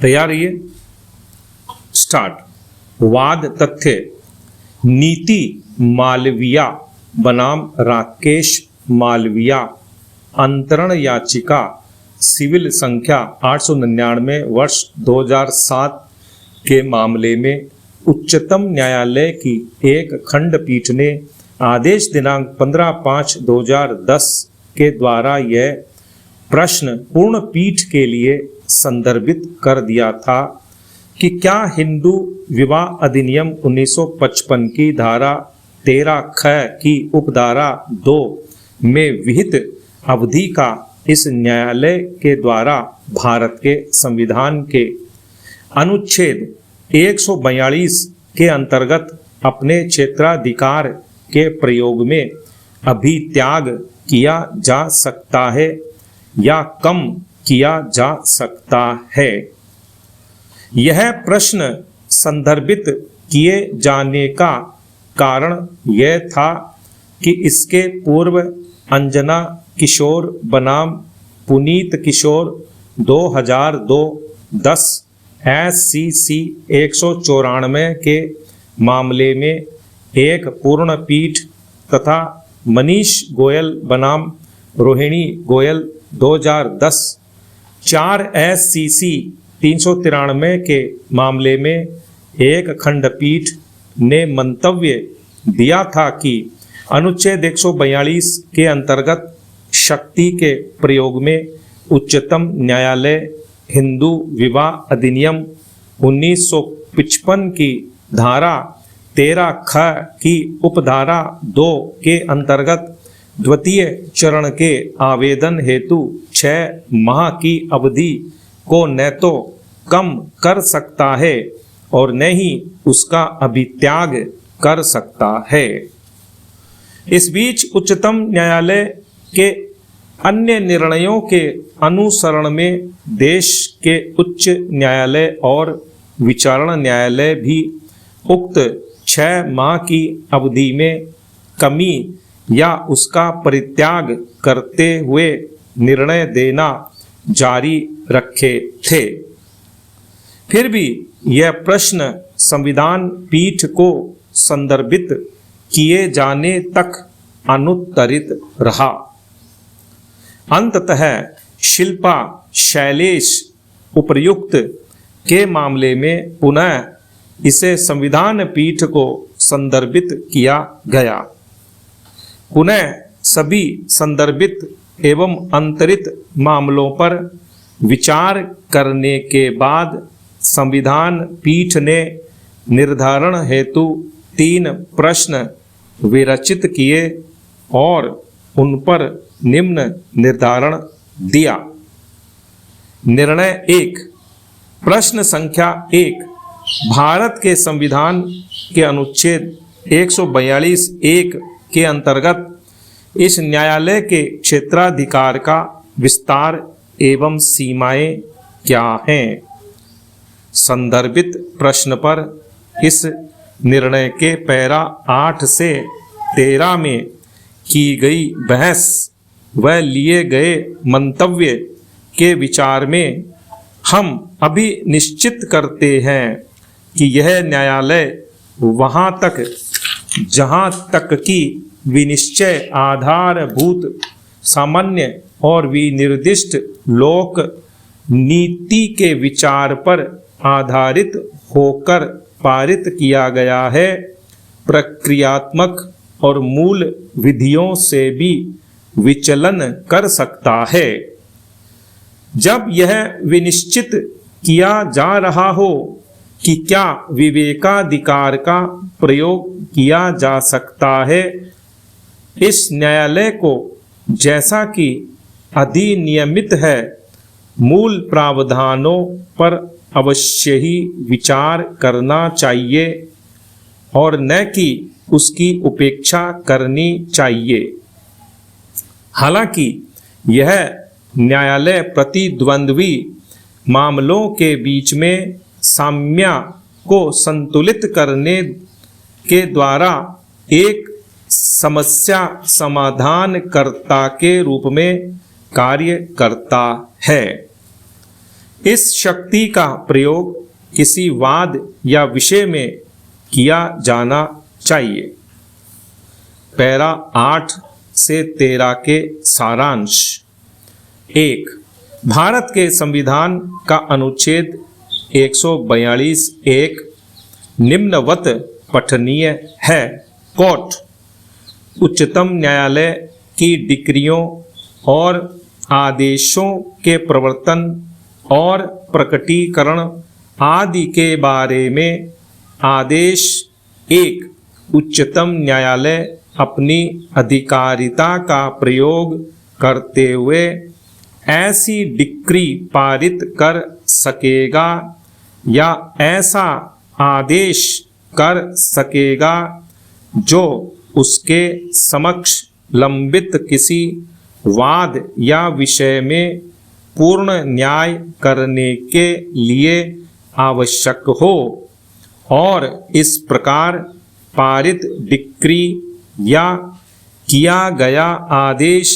तैयार रहिए। स्टार्ट। वाद तथ्य। नीति मालविया बनाम राकेश मालविया अंतरण याचिका सिविल संख्या 899 वर्ष 2007 के मामले में उच्चतम न्यायालय की एक खंडपीठ ने आदेश दिनांक 15/5/2010 के द्वारा यह प्रश्न पूर्ण पीठ के लिए संदर्भित कर दिया था कि क्या हिंदू विवाह अधिनियम 1955 की धारा 13 ख की उपधारा 2 में विहित अवधि का इस न्यायालय के द्वारा भारत के संविधान के अनुच्छेद 142 के अंतर्गत अपने क्षेत्राधिकार के प्रयोग में अभित्याग किया जा सकता है या कम किया जा सकता है। यह प्रश्न संदर्भित किए जाने का कारण यह था कि इसके पूर्व अंजना किशोर बनाम पुनीत किशोर 2002-10 SCC 194 के मामले में एक पूर्ण पीठ तथा मनीष गोयल बनाम रोहिणी गोयल 2010 4 SCC 393 के मामले में एक खंडपीठ ने मंतव्य दिया था कि अनुच्छेद 142 के अंतर्गत शक्ति के प्रयोग में उच्चतम न्यायालय हिंदू विवाह अधिनियम 1955 की धारा 13 ख की उपधारा 2 के अंतर्गत द्वितीय चरण के आवेदन हेतु 6 माह की अवधि को न तो कम कर सकता है और न ही उसका अभित्याग कर सकता है। इस बीच उच्चतम न्यायालय के अन्य निर्णयों के अनुसरण में देश के उच्च न्यायालय और विचारण न्यायालय भी उक्त 6 माह की अवधि में कमी या उसका परित्याग करते हुए निर्णय देना जारी रखे थे। फिर भी यह प्रश्न संविधान पीठ को संदर्भित किए जाने तक अनुत्तरित रहा। अंततः शिल्पा शैलेश उपर्युक्त के मामले में पुनः इसे संविधान पीठ को संदर्भित किया गया। पुनः सभी संदर्भित एवं अंतरित मामलों पर विचार करने के बाद संविधान पीठ ने निर्धारण हेतु 3 प्रश्न विरचित किए और उन पर निम्न निर्धारण दिया। निर्णय 1। प्रश्न संख्या 1। भारत के संविधान के अनुच्छेद 142(1) के अंतर्गत इस न्यायालय के क्षेत्राधिकार का विस्तार एवं सीमाएं क्या हैं? संदर्भित प्रश्न पर इस निर्णय के पैरा 8 से 13 में की गई बहस व लिए गए मंतव्य के विचार में हम अभी निश्चित करते हैं कि यह न्यायालय वहाँ तक जहाँ तक की विनिश्चय आधारभूत सामान्य और विनिर्दिष्ट लोक नीति के विचार पर आधारित होकर पारित किया गया है, प्रक्रियात्मक और मूल विधियों से भी विचलन कर सकता है। जब यह विनिश्चित किया जा रहा हो कि क्या विवेकाधिकार का प्रयोग किया जा सकता है, इस न्यायालय को जैसा कि अधिनियमित है मूल प्रावधानों पर अवश्य ही विचार करना चाहिए और न कि उसकी उपेक्षा करनी चाहिए। हालांकि यह न्यायालय प्रतिद्वंद्वी मामलों के बीच में साम्य को संतुलित करने के द्वारा एक समस्या समाधानकर्ता के रूप में कार्य करता है। इस शक्ति का प्रयोग किसी वाद या विषय में किया जाना चाहिए। पैरा 8 से 13 के सारांश। 1. भारत के संविधान का अनुच्छेद 142 एक निम्नवत पठनीय है। कोर्ट उच्चतम न्यायालय की डिक्रियों और आदेशों के प्रवर्तन और प्रकटीकरण आदि के बारे में आदेश। 1. उच्चतम न्यायालय अपनी अधिकारिता का प्रयोग करते हुए ऐसी डिक्री पारित कर सकेगा या ऐसा आदेश कर सकेगा जो उसके समक्ष लंबित किसी वाद या विषय में पूर्ण न्याय करने के लिए आवश्यक हो, और इस प्रकार पारित डिक्री या किया गया आदेश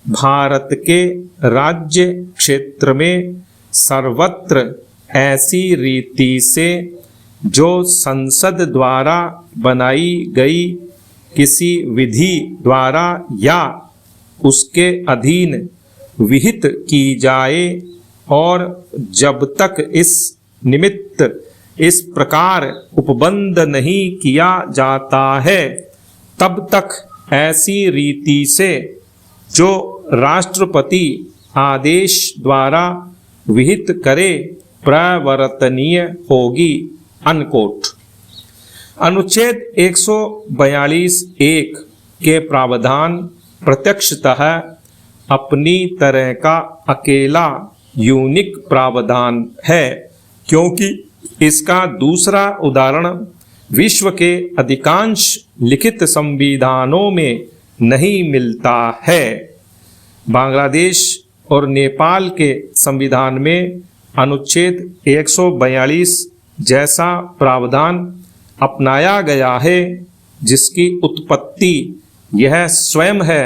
भारत के राज्य क्षेत्र में सर्वत्र ऐसी रीति से जो संसद द्वारा बनाई गई किसी विधि द्वारा या उसके अधीन विहित की जाए, और जब तक इस निमित्त इस प्रकार उपबंध नहीं किया जाता है तब तक ऐसी रीति से जो राष्ट्रपति आदेश द्वारा विहित करे प्रवर्तनीय होगी। अनकोट। अनुच्छेद 142 एक के प्रावधान प्रत्यक्षतः अपनी तरह का अकेला यूनिक प्रावधान है, क्योंकि इसका दूसरा उदाहरण विश्व के अधिकांश लिखित संविधानों में नहीं मिलता है। बांग्लादेश और नेपाल के संविधान में अनुच्छेद 142 जैसा प्रावधान अपनाया गया है, जिसकी उत्पत्ति यह स्वयं है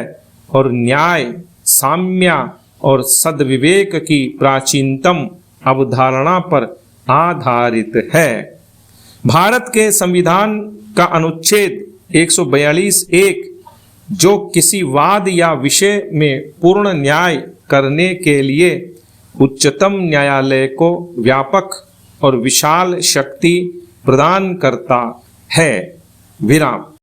और न्याय, साम्य और सद्विवेक की प्राचीनतम अवधारणा पर आधारित है। भारत के संविधान का अनुच्छेद 142 एक, जो किसी वाद या विषय में पूर्ण न्याय करने के लिए उच्चतम न्यायालय को व्यापक और विशाल शक्ति प्रदान करता है। विराम।